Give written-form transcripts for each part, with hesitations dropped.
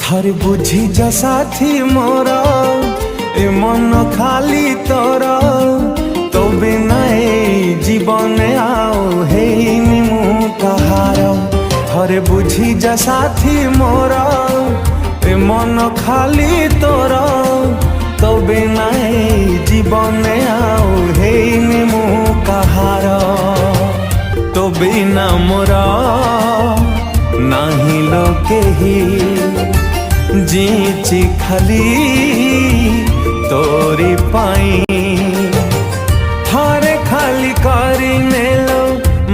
थर बुझी जा साथी मोर ए मन खाली तोर तो बिना जीवन आओ हेनी मु कहार। थर बुझी जा साथी मोर ए मन खाली तोर तो बिना जीवन आओ हेनी मु कहार। तो बिना मोरा नाही लोके ही जीची खाली तोरी पाई। थरे खाली करी नेलो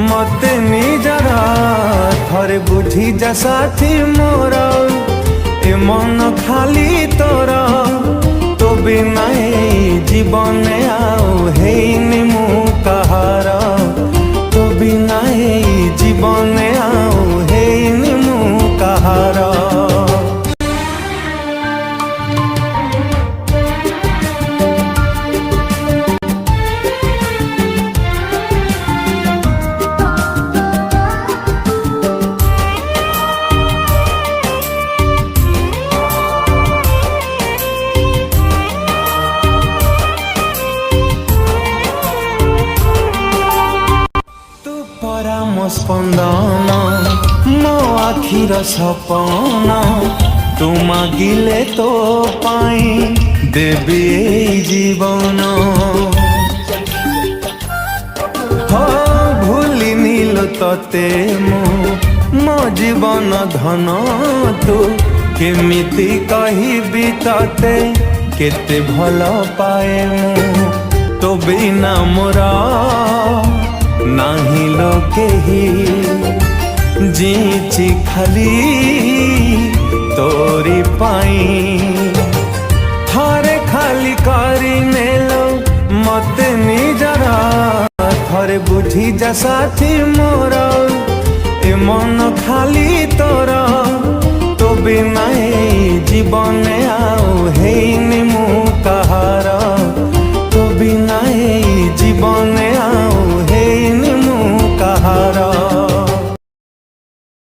मते निजरा थरे बुझी जा साथी मोर ए मन खाली तोर तो बिना जीवन आओ हेनी मु कहार। तो बिना जीवन आओ हेनी मु कहार। मो स्पंदन मो आखिर सपन तू मागिले तो पाई देवी जीवन। हो भूली नील तते मो जीवन धन तू केमिति कहिबी तते केते भल पाए मु। तो बिना मोरा नाही लोके ही जीची खाली तोरी पाई। थरे खाली करी नेलो मते निजरा थरे बुझी जा साथी मोर ए मन खाली तोर तो बिना जीवन आओ हेनी मु कहार। तो बिना जीवन